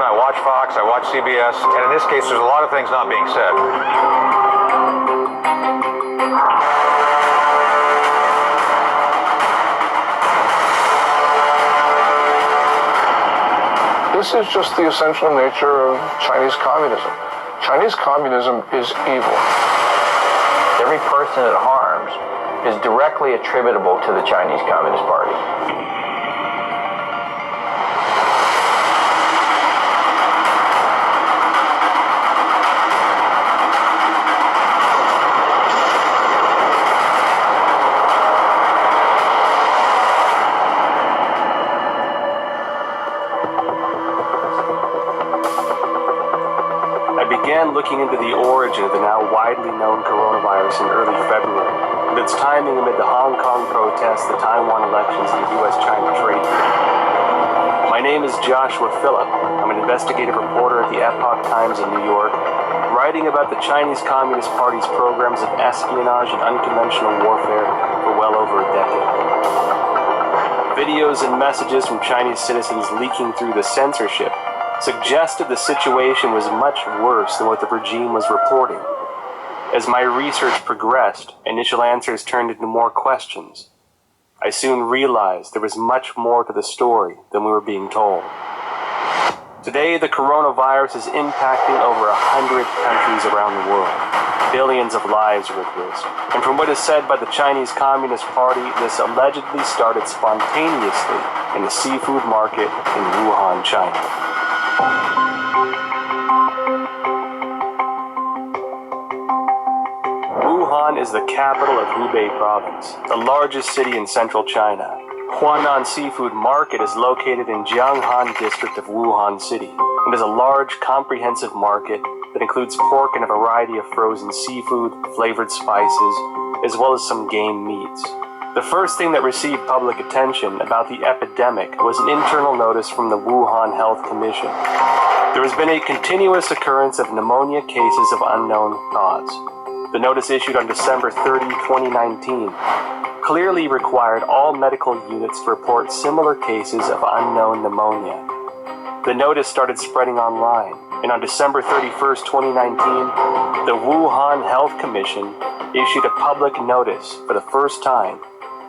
CNN, I watch Fox, I watch CBS, and in this case, there's a lot of things not being said. This is just the essential nature of Chinese communism. Chinese communism is evil. Every person it harms is directly attributable to the Chinese Communist Party. I began looking into the origin of the now widely known coronavirus in early February, with its timing amid the Hong Kong protests, the Taiwan elections, and the U.S.-China trade war. My name is Joshua Phillip. I'm an investigative reporter at the Epoch Times in New York, writing about the Chinese Communist Party's programs of espionage and unconventional warfare for well over a decade. Videos and messages from Chinese citizens leaking through the censorship suggested the situation was much worse than what the regime was reporting. As my research progressed, initial answers turned into more questions. I soon realized there was much more to the story than we were being told. Today, the coronavirus is impacting over 100 countries around the world. Billions of lives are at risk. And from what is said by the Chinese Communist Party, this allegedly started spontaneously in the seafood market in Wuhan, China. Wuhan is the capital of Hubei province, the largest city in central China. Huanan Seafood Market is located in Jianghan district of Wuhan City and is a large, comprehensive market that includes pork and a variety of frozen seafood, flavored spices, as well as some game meats. The first thing that received public attention about the epidemic was an internal notice from the Wuhan Health Commission. There has been a continuous occurrence of pneumonia cases of unknown cause. The notice issued on December 30, 2019, clearly required all medical units to report similar cases of unknown pneumonia. The notice started spreading online, and on December 31st, 2019, the Wuhan Health Commission issued a public notice for the first time,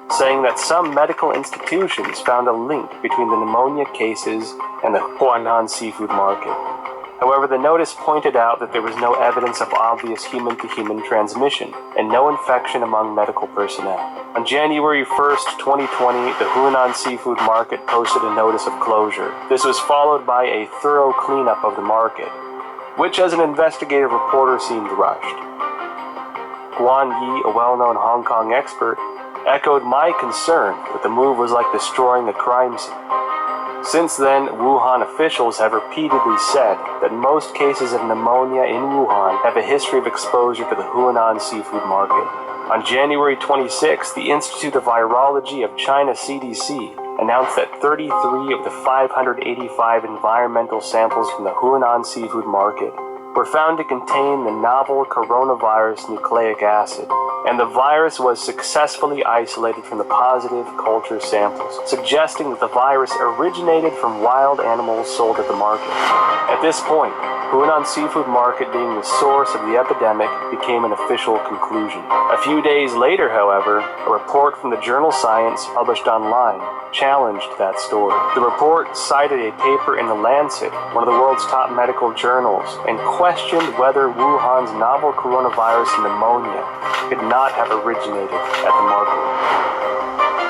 saying that some medical institutions found a link between the pneumonia cases and the Huanan seafood market. However, the notice pointed out that there was no evidence of obvious human-to-human transmission and no infection among medical personnel. On January 1st, 2020, the Huanan seafood market posted a notice of closure. This was followed by a thorough cleanup of the market, which as an investigative reporter seemed rushed. Guan Yi, a well-known Hong Kong expert, echoed my concern that the move was like destroying a crime scene. Since then, Wuhan officials have repeatedly said that most cases of pneumonia in Wuhan have a history of exposure to the Huanan seafood market. On January 26, the Institute of Virology of China CDC announced that 33 of the 585 environmental samples from the Huanan seafood market were found to contain the novel coronavirus nucleic acid, and the virus was successfully isolated from the positive culture samples, suggesting that the virus originated from wild animals sold at the market. At this point, Huanan seafood market being the source of the epidemic became an official conclusion. A few days later, however, a report from the journal Science published online challenged that story. The report cited a paper in The Lancet, one of the world's top medical journals, and questioned whether Wuhan's novel coronavirus pneumonia could not have originated at the market.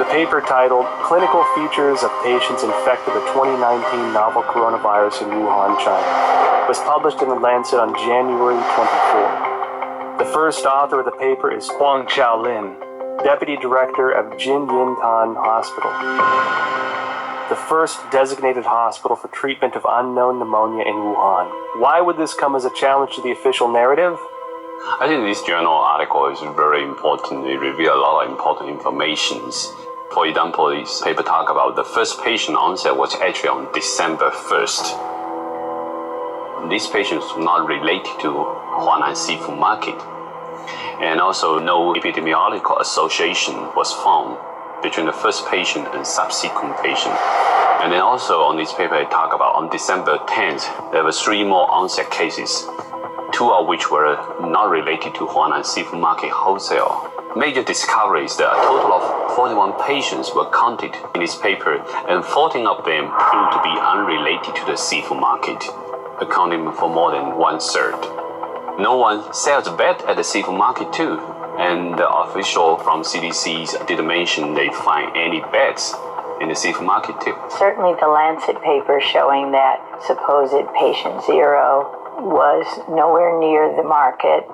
The paper titled Clinical Features of Patients Infected with 2019 Novel Coronavirus in Wuhan, China was published in The Lancet on January 24. The first author of the paper is Huang Xiaolin, Deputy Director of Jinyintan Hospital, the first designated hospital for treatment of unknown pneumonia in Wuhan. Why would this come as a challenge to the official narrative? I think this journal article is very important. It reveals a lot of important information. For example, this paper talk about the first patient onset was actually on December 1st. These patients were not related to Huanan seafood market. And also no epidemiological association was found between the first patient and subsequent patient. And then also on this paper, I talk about on December 10th, there were 3 more onset cases, 2 of which were not related to Huanan Seafood Market wholesale. Major discovery is that a total of 41 patients were counted in this paper, and 14 of them proved to be unrelated to the seafood market, accounting for more than 1/3. No one sells bed at the seafood market too, and the official from CDC didn't mention they find any beds in the seafood market too. Certainly the Lancet paper showing that supposed patient 0 was nowhere near the market.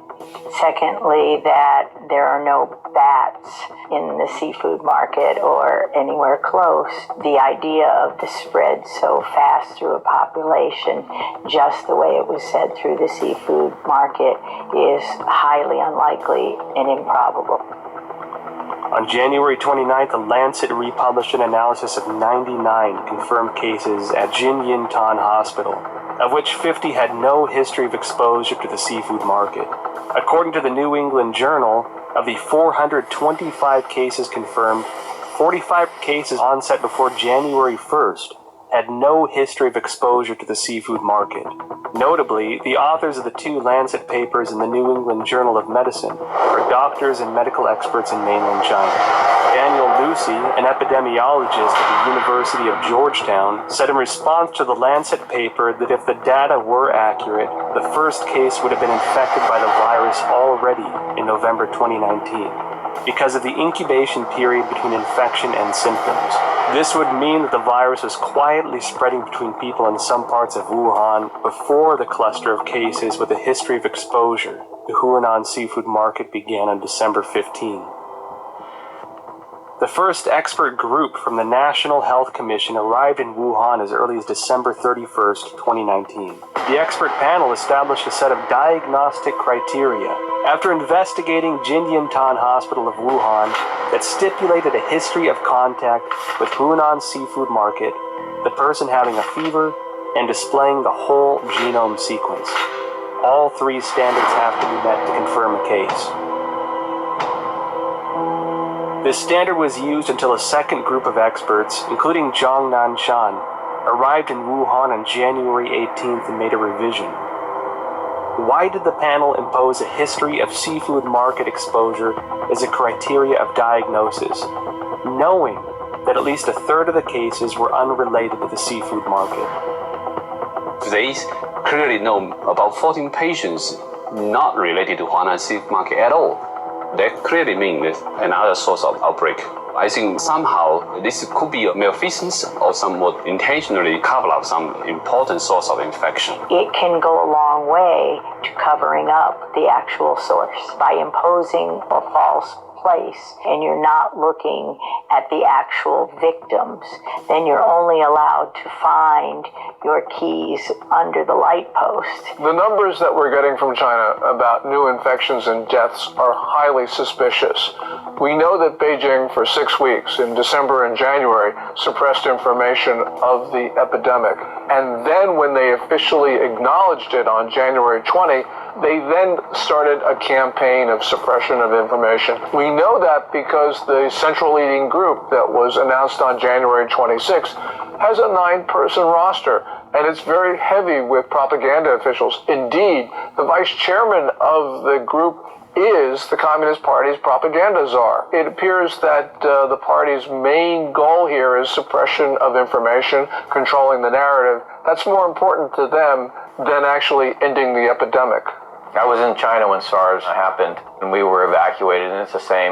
Secondly, that there are no bats in the seafood market or anywhere close. The idea of the spread so fast through a population, just the way it was said through the seafood market, is highly unlikely and improbable. On January 29th, The Lancet republished an analysis of 99 confirmed cases at Jinyintan Hospital, of which 50 had no history of exposure to the seafood market. According to the New England Journal, of the 425 cases confirmed, 45 cases onset before January 1st had no history of exposure to the seafood market. Notably, the authors of the 2 Lancet papers in the New England Journal of Medicine are doctors and medical experts in mainland China. Daniel Lucy, an epidemiologist at the University of Georgetown, said in response to the Lancet paper that if the data were accurate, the first case would have been infected by the virus already in November 2019. Because of the incubation period between infection and symptoms. This would mean that the virus was quietly spreading between people in some parts of Wuhan before the cluster of cases with a history of exposure to Huanan Seafood Market began on December 15. The first expert group from the National Health Commission arrived in Wuhan as early as December 31st, 2019. The expert panel established a set of diagnostic criteria after investigating Jinyintan Hospital of Wuhan that stipulated a history of contact with Huanan Seafood Market, the person having a fever, and displaying the whole genome sequence. All 3 standards have to be met to confirm a case. This standard was used until a second group of experts, including Zhang Nanshan, arrived in Wuhan on January 18th and made a revision. Why did the panel impose a history of seafood market exposure as a criteria of diagnosis, knowing that at least 1/3 of the cases were unrelated to the seafood market? They clearly know about 14 patients not related to Huanan Seafood Market at all. That clearly means another source of outbreak. I think somehow this could be a malfeasance or somewhat intentionally cover up some important source of infection. It can go a long way to covering up the actual source by imposing a false place and you're not looking at the actual victims, then you're only allowed to find your keys under the light post. The numbers that we're getting from China about new infections and deaths are highly suspicious. We know that Beijing for 6 weeks in December and January suppressed information of the epidemic. And then when they officially acknowledged it on January 20, they then started a campaign of suppression of information. We know that because the Central Leading Group that was announced on January 26 has a 9-person roster, and it's very heavy with propaganda officials. Indeed, the vice chairman of the group is the Communist Party's propaganda czar. It appears that the party's main goal here is suppression of information, controlling the narrative. That's more important to them than actually ending the epidemic. I was in China when SARS happened, and we were evacuated, and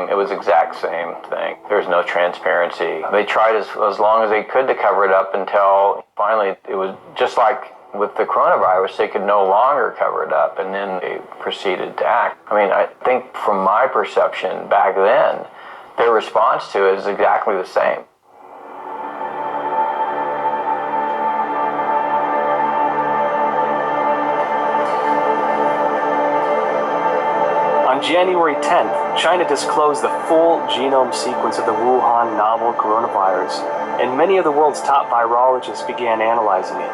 it was the exact same thing. There's no transparency. They tried as long as they could to cover it up until finally it was just like with the coronavirus, they could no longer cover it up, and then they proceeded to act. I mean, I think from my perception back then, their response to it is exactly the same. On January 10th, China disclosed the full genome sequence of the Wuhan novel coronavirus, and many of the world's top virologists began analyzing it.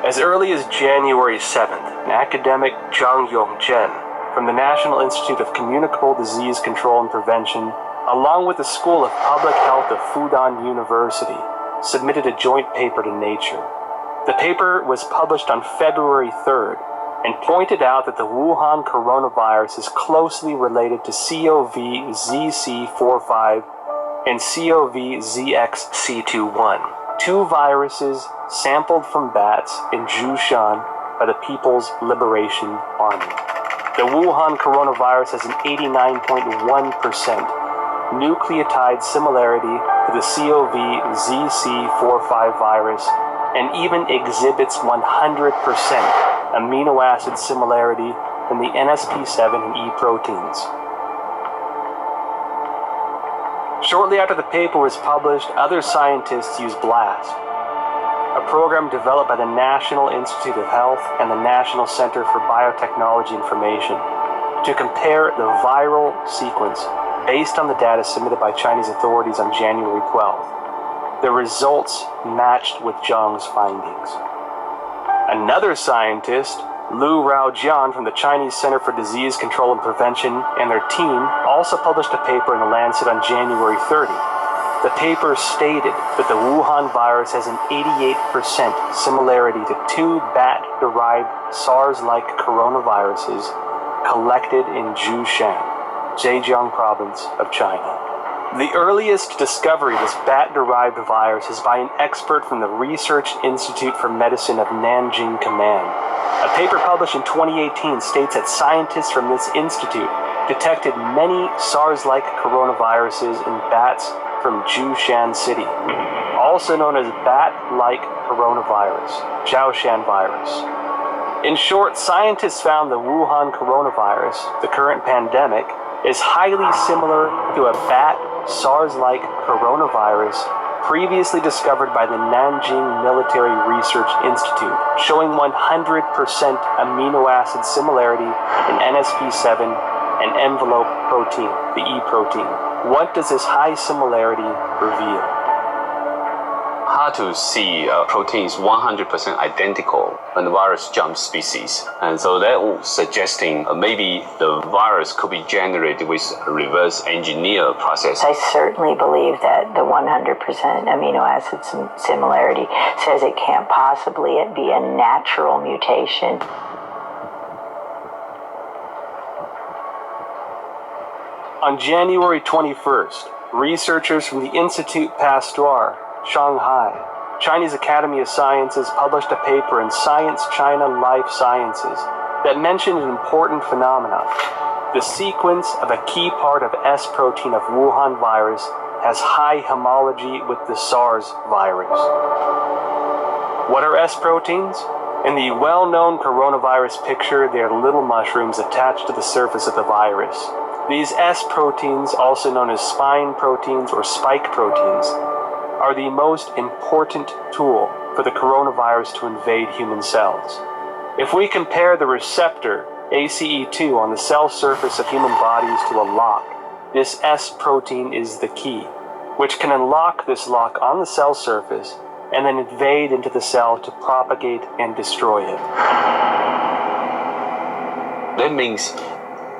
As early as January 7th, academic Zhang Yongzhen from the National Institute of Communicable Disease Control and Prevention along with the School of Public Health of Fudan University, submitted a joint paper to Nature. The paper was published on February 3rd and pointed out that the Wuhan coronavirus is closely related to CoV-ZC45 and CoV-ZXC21, two viruses sampled from bats in Zhoushan by the People's Liberation Army. The Wuhan coronavirus has an 89.1% nucleotide similarity to the CoV-ZC45 virus and even exhibits 100% amino acid similarity in the NSP7 and E proteins. Shortly after the paper was published, other scientists used BLAST, a program developed by the National Institute of Health and the National Center for Biotechnology Information, to compare the viral sequence based on the data submitted by Chinese authorities on January 12th. The results matched with Zhang's findings. Another scientist, Lu Raojian from the Chinese Center for Disease Control and Prevention, and their team also published a paper in The Lancet on January 30. The paper stated that the Wuhan virus has an 88% similarity to two bat-derived SARS-like coronaviruses collected in Zhoushan, Zhejiang province of China. The earliest discovery of this bat-derived virus is by an expert from the Research Institute for Medicine of Nanjing Command. A paper published in 2018 states that scientists from this institute detected many SARS-like coronaviruses in bats from Zhoushan City, also known as bat-like coronavirus, Zhoushan virus. In short, scientists found the Wuhan coronavirus, the current pandemic, is highly similar to a bat SARS-like coronavirus previously discovered by the Nanjing Military Research Institute, showing 100% amino acid similarity in NSP7 and envelope protein, the E protein. What does this high similarity reveal? Hard to see proteins 100% identical when the virus jumps species. And so that was suggesting maybe the virus could be generated with a reverse engineer process. I certainly believe that the 100% amino acid similarity says it can't possibly be a natural mutation. On January 21st, researchers from the Institut Pasteur, Shanghai, Chinese Academy of Sciences published a paper in Science China Life Sciences that mentioned an important phenomenon. The sequence of a key part of S protein of Wuhan virus has high homology with the SARS virus. What are S proteins? In the well-known coronavirus picture, they are little mushrooms attached to the surface of the virus. These S proteins, also known as spine proteins or spike proteins, are the most important tool for the coronavirus to invade human cells. If we compare the receptor, ACE2, on the cell surface of human bodies to a lock, this S protein is the key, which can unlock this lock on the cell surface and then invade into the cell to propagate and destroy it. That means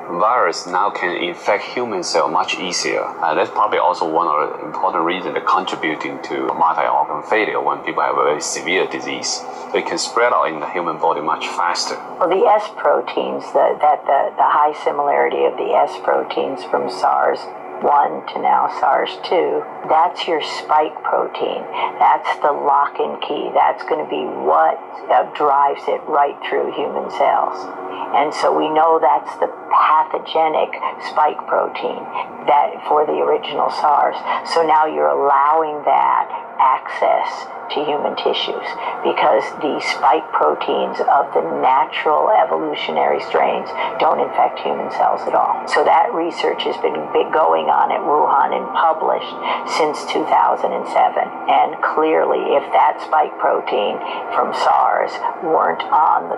virus now can infect human cell much easier. That's probably also one of the important reasons contributing to multi-organ failure when people have a very severe disease. They can spread out in the human body much faster. Well, the S proteins, the high similarity of the S proteins from SARS-1 to now SARS-2, that's your spike protein. That's the lock and key. That's going to be what drives it right through human cells. And so we know that's the pathogenic spike protein that for the original SARS. So now you're allowing that access to human tissues because the spike proteins of the natural evolutionary strains don't infect human cells at all. So that research has been going on at Wuhan and published since 2007. And clearly, if that spike protein from SARS weren't on the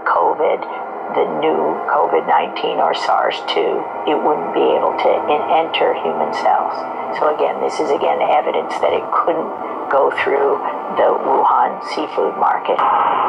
new COVID-19 or SARS-2, it wouldn't be able to enter human cells. So again, this is evidence that it couldn't go through the Wuhan seafood market.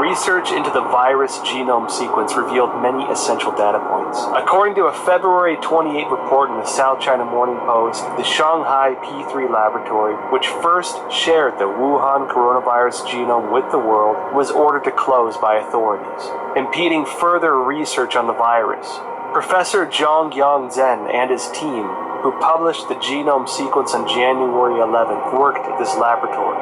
Research into the virus genome sequence revealed many essential data points. According to a February 28 report in the South China Morning Post, the Shanghai P3 laboratory, which first shared the Wuhan coronavirus genome with the world, was ordered to close by authorities, impeding further research on the virus. Professor Zhongyang Zhen and his team, who published the genome sequence on January 11th, worked at this laboratory.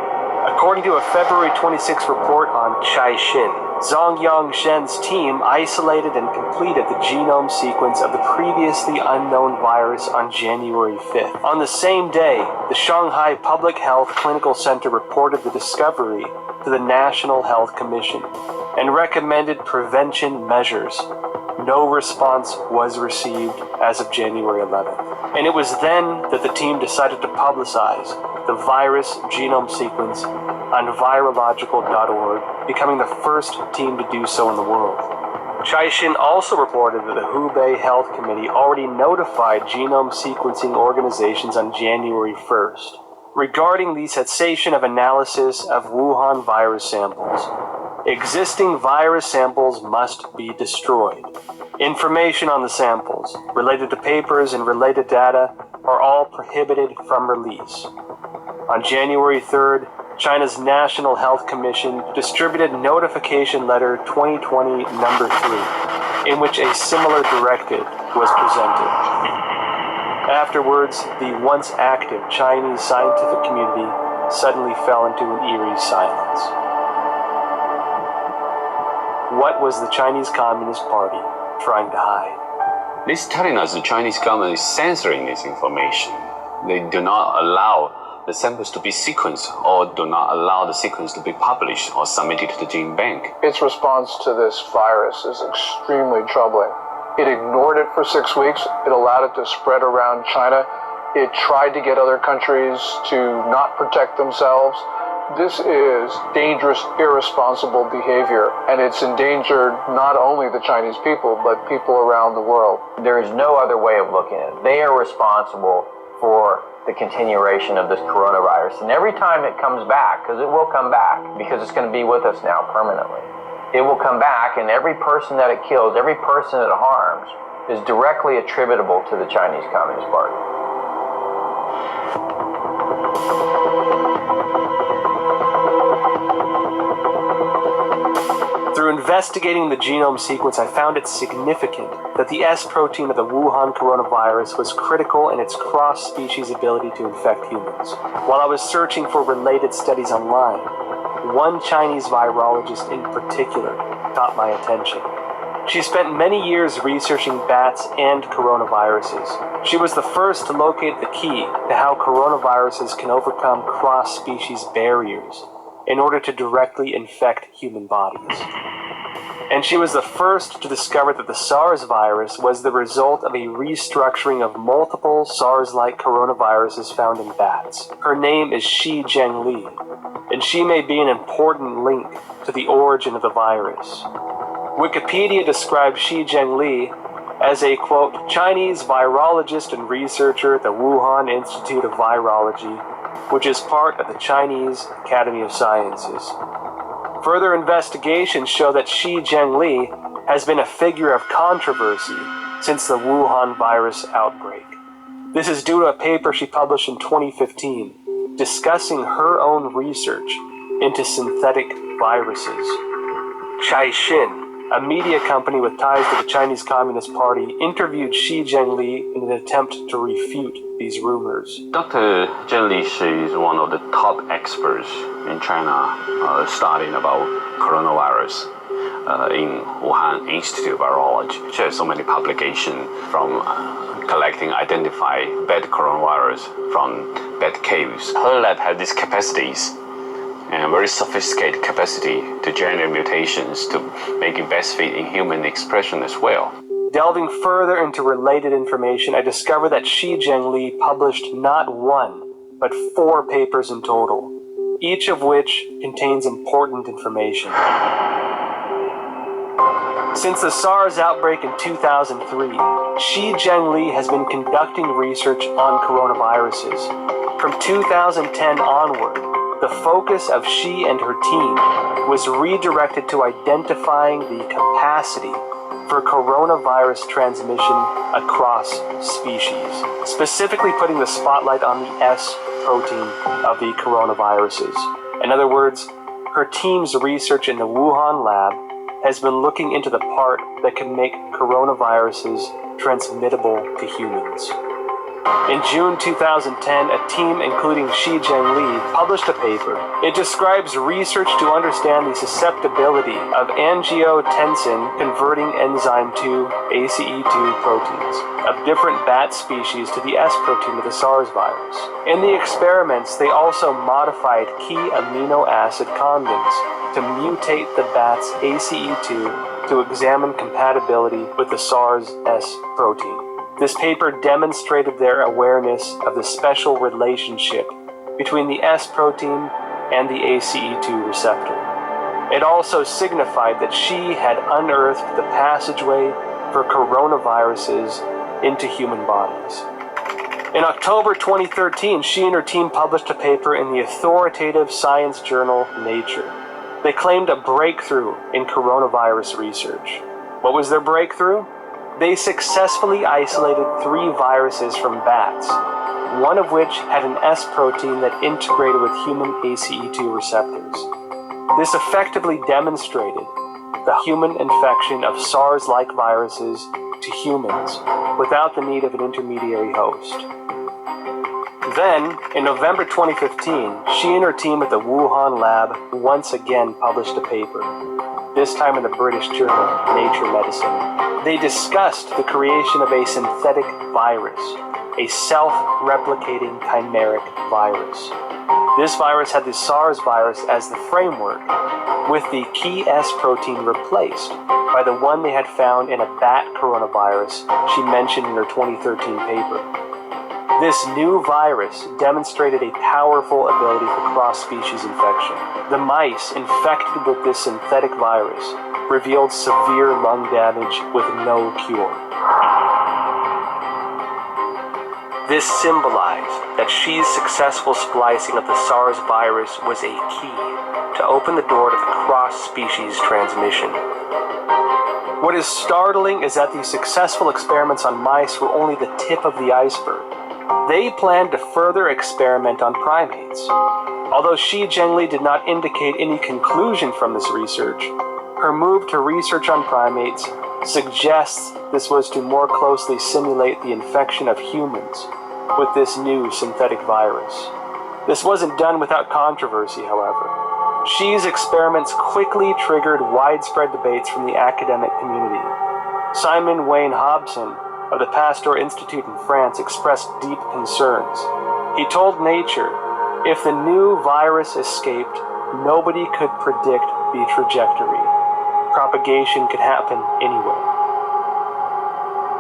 According to a February 26 report on Caixin, Zhongyang Zhen's team isolated and completed the genome sequence of the previously unknown virus on January 5th. On the same day, the Shanghai Public Health Clinical Center reported the discovery to the National Health Commission and recommended prevention measures. No response was received as of January 11th. And it was then that the team decided to publicize the virus genome sequence on virological.org, becoming the first team to do so in the world. Caixin also reported that the Hubei Health Committee already notified genome sequencing organizations on January 1st regarding the cessation of analysis of Wuhan virus samples. Existing virus samples must be destroyed. Information on the samples, related to papers and related data, are all prohibited from release. On January 3rd, China's National Health Commission distributed Notification Letter 2020 number 3, in which a similar directive was presented. Afterwards, the once active Chinese scientific community suddenly fell into an eerie silence. What was the Chinese Communist Party trying to hide? This is telling us the Chinese government is censoring this information. They do not allow the samples to be sequenced or do not allow the sequence to be published or submitted to the gene bank. Its response to this virus is extremely troubling. It ignored it for 6 weeks. It allowed it to spread around China. It tried to get other countries to not protect themselves. This is dangerous, irresponsible behavior, and it's endangered not only the Chinese people, but people around the world. There is no other way of looking at it. They are responsible for the continuation of this coronavirus. And every time it comes back, because it will come back, because it's going to be with us now permanently, it will come back, and every person that it kills, every person it harms, is directly attributable to the Chinese Communist Party. Through investigating the genome sequence, I found it significant that the S protein of the Wuhan coronavirus was critical in its cross-species ability to infect humans. While I was searching for related studies online, one Chinese virologist in particular caught my attention. She spent many years researching bats and coronaviruses. She was the first to locate the key to how coronaviruses can overcome cross-species barriers in order to directly infect human bodies. And she was the first to discover that the SARS virus was the result of a restructuring of multiple SARS-like coronaviruses found in bats. Her name is Shi Zhengli, and she may be an important link to the origin of the virus. Wikipedia describes Shi Zhengli as a, quote, Chinese virologist and researcher at the Wuhan Institute of Virology, which is part of the Chinese Academy of Sciences. Further investigations show that Shi Zhengli has been a figure of controversy since the Wuhan virus outbreak. This is due to a paper she published in 2015 discussing her own research into synthetic viruses. Caixin, a media company with ties to the Chinese Communist Party, interviewed Shi Zhengli in an attempt to refute these rumors. Dr. Zheng Li is one of the top experts in China studying about coronavirus in Wuhan Institute of Virology. She has so many publications from collecting, identify bad coronavirus from bad caves. Her lab has these capacities and very sophisticated capacity to generate mutations to make it best fit in human expression as well. Delving further into related information, I discovered that Shi Zhengli published not one, but 4 papers in total, each of which contains important information. Since the SARS outbreak in 2003, Shi Zhengli has been conducting research on coronaviruses. From 2010 onward, the focus of Shi and her team was redirected to identifying the capacity for coronavirus transmission across species, specifically putting the spotlight on the S protein of the coronaviruses. In other words, her team's research in the Wuhan lab has been looking into the part that can make coronaviruses transmittable to humans. In June 2010, a team including Shi Zhengli published a paper. It describes research to understand the susceptibility of angiotensin converting enzyme 2 ACE2 proteins of different bat species to the S protein of the SARS virus. In the experiments, they also modified key amino acid condoms to mutate the bat's ACE2 to examine compatibility with the SARS S protein. This paper demonstrated their awareness of the special relationship between the S protein and the ACE2 receptor. It also signified that Shi had unearthed the passageway for coronaviruses into human bodies. In October 2013, Shi and her team published a paper in the authoritative science journal Nature. They claimed a breakthrough in coronavirus research. What was their breakthrough? They successfully isolated 3 viruses from bats, one of which had an S protein that integrated with human ACE2 receptors. This effectively demonstrated the human infection of SARS-like viruses to humans without the need of an intermediary host. Then, in November 2015, Shi and her team at the Wuhan lab once again published a paper, this time in the British journal Nature Medicine. They discussed the creation of a synthetic virus, a self-replicating chimeric virus. This virus had the SARS virus as the framework, with the key S protein replaced by the one they had found in a bat coronavirus she mentioned in her 2013 paper. This new virus demonstrated a powerful ability for cross-species infection. The mice infected with this synthetic virus revealed severe lung damage with no cure. This symbolized that Shi's successful splicing of the SARS virus was a key to open the door to the cross-species transmission. What is startling is that these successful experiments on mice were only the tip of the iceberg. They planned to further experiment on primates. Although Shi Zhengli did not indicate any conclusion from this research, her move to research on primates suggests this was to more closely simulate the infection of humans with this new synthetic virus. This wasn't done without controversy, however. Shi's experiments quickly triggered widespread debates from the academic community. Simon Wayne Hobson of the Pasteur Institute in France expressed deep concerns. He told Nature, if the new virus escaped, nobody could predict the trajectory. Propagation could happen anywhere.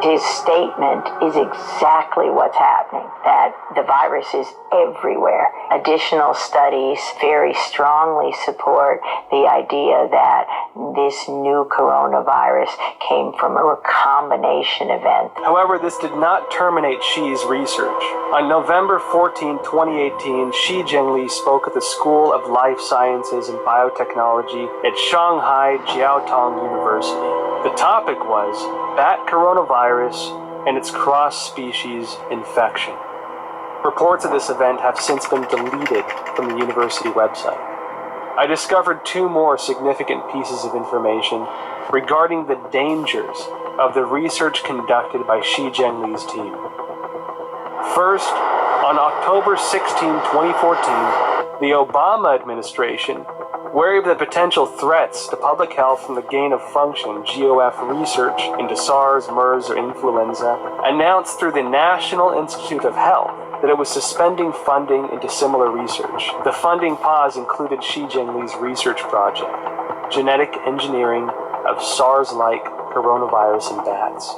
His statement is exactly what's happening, that the virus is everywhere. Additional studies very strongly support the idea that this new coronavirus came from a recombination event. However, this did not terminate Shi's research. On November 14, 2018, Shi Zhengli spoke at the School of Life Sciences and Biotechnology at Shanghai Jiaotong University. The topic was bat coronavirus and its cross-species infection. Reports of this event have since been deleted from the university website. I discovered 2 more significant pieces of information regarding the dangers of the research conducted by Shi Zhengli's team. First, on October 16, 2014, the Obama administration, wary of the potential threats to public health from the gain-of-function GOF research into SARS, MERS, or influenza, announced through the National Institute of Health that it was suspending funding into similar research. The funding pause included Shi Zhengli's research project, Genetic Engineering of SARS-like Coronavirus in Bats,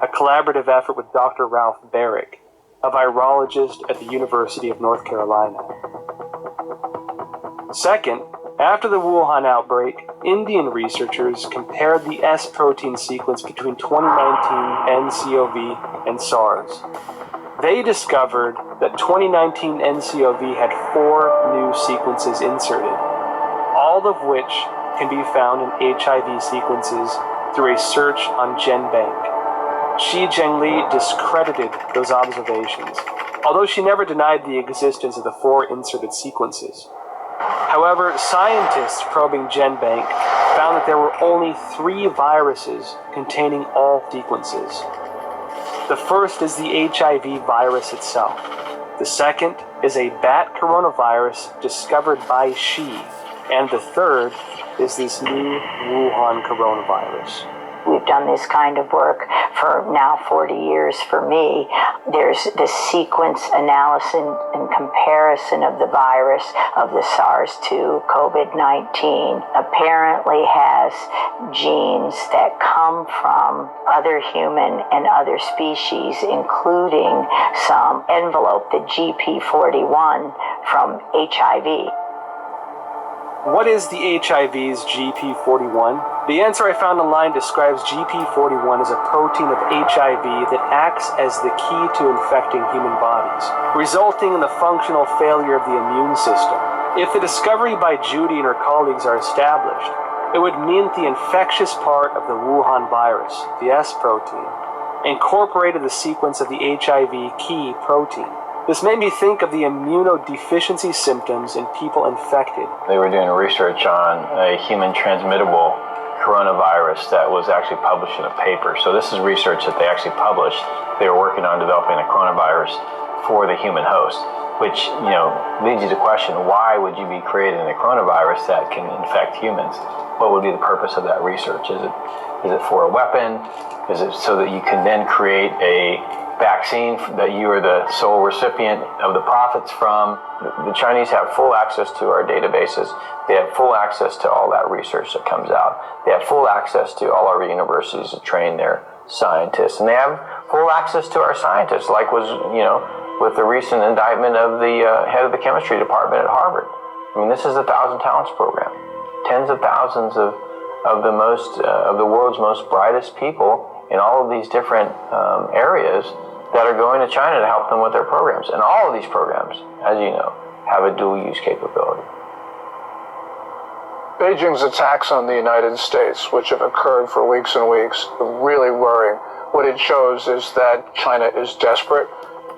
a collaborative effort with Dr. Ralph Barrick, a virologist at the University of North Carolina. Second, after the Wuhan outbreak, Indian researchers compared the S protein sequence between 2019 nCoV and SARS. They discovered that 2019 NCOV had 4 new sequences inserted, all of which can be found in HIV sequences through a search on GenBank. Shi Zhengli discredited those observations, although she never denied the existence of the 4 inserted sequences. However, scientists probing GenBank found that there were only 3 viruses containing all sequences. The first is the HIV virus itself. The second is a bat coronavirus discovered by Shi. And the third is this new Wuhan coronavirus. We've done this kind of work for now 40 years for me. There's the sequence analysis and comparison of the virus of the SARS-2 COVID-19 apparently has genes that come from other human and other species, including some envelope, the GP41 from HIV. What is the HIV's GP41? The answer I found online describes GP41 as a protein of HIV that acts as the key to infecting human bodies, resulting in the functional failure of the immune system. If the discovery by Judy and her colleagues are established, it would mean that the infectious part of the Wuhan virus, the S protein, incorporated the sequence of the HIV key protein. This made me think of the immunodeficiency symptoms in people infected. They were doing research on a human transmittable coronavirus that was actually published in a paper. So this is research that they actually published. They were working on developing a coronavirus for the human host, which, leads you to question, why would you be creating a coronavirus that can infect humans? What would be the purpose of that research? Is it for a weapon? Is it so that you can then create a vaccine that you are the sole recipient of the profits from? The Chinese have full access to our databases. They have full access to all that research that comes out. They have full access to all our universities to train their scientists. And they have full access to our scientists, like was, with the recent indictment of the head of the chemistry department at Harvard. I mean, this is the 1,000 Talents program. Tens of thousands of the world's most brightest people in all of these different areas that are going to China to help them with their programs. And all of these programs, as you know, have a dual-use capability. Beijing's attacks on the United States, which have occurred for weeks and weeks, are really worrying. What it shows is that China is desperate,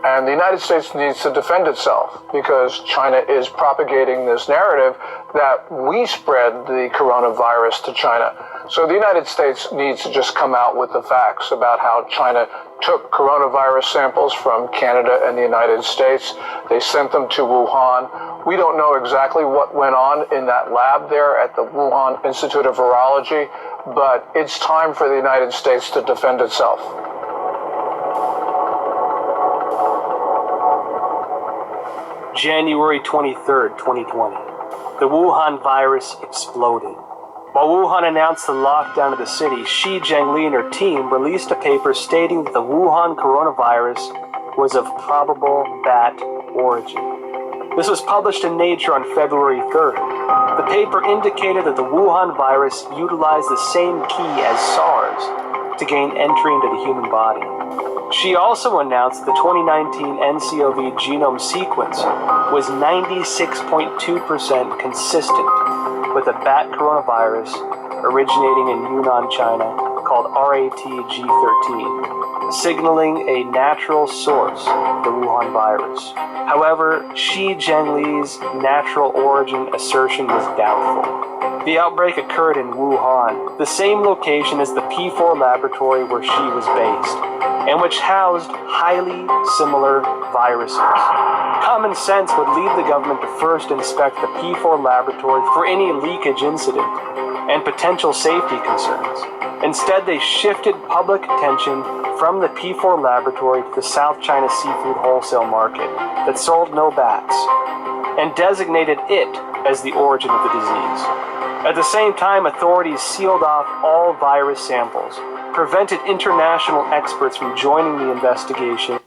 and the United States needs to defend itself because China is propagating this narrative that we spread the coronavirus to China. So the United States needs to just come out with the facts about how China took coronavirus samples from Canada and the United States. They sent them to Wuhan. We don't know exactly what went on in that lab there at the Wuhan Institute of Virology, but it's time for the United States to defend itself. January 23rd, 2020. The Wuhan virus exploded. While Wuhan announced the lockdown of the city, Shi Zhengli and her team released a paper stating that the Wuhan coronavirus was of probable bat origin. This was published in Nature on February 3rd. The paper indicated that the Wuhan virus utilized the same key as SARS to gain entry into the human body. She also announced the 2019 NCOV genome sequence was 96.2% consistent with a bat coronavirus originating in Yunnan, China, called RATG13, signaling a natural source of the Wuhan virus. However, Shi Zhengli's natural origin assertion was doubtful. The outbreak occurred in Wuhan, the same location as the P4 laboratory where Shi was based, and which housed highly similar viruses. Common sense would lead the government to first inspect the P4 laboratory for any leakage incident and potential safety concerns. Instead, they shifted public attention from the P4 laboratory to the South China seafood wholesale market that sold no bats, and designated it as the origin of the disease. At the same time, authorities sealed off all virus samples, prevented international experts from joining the investigation,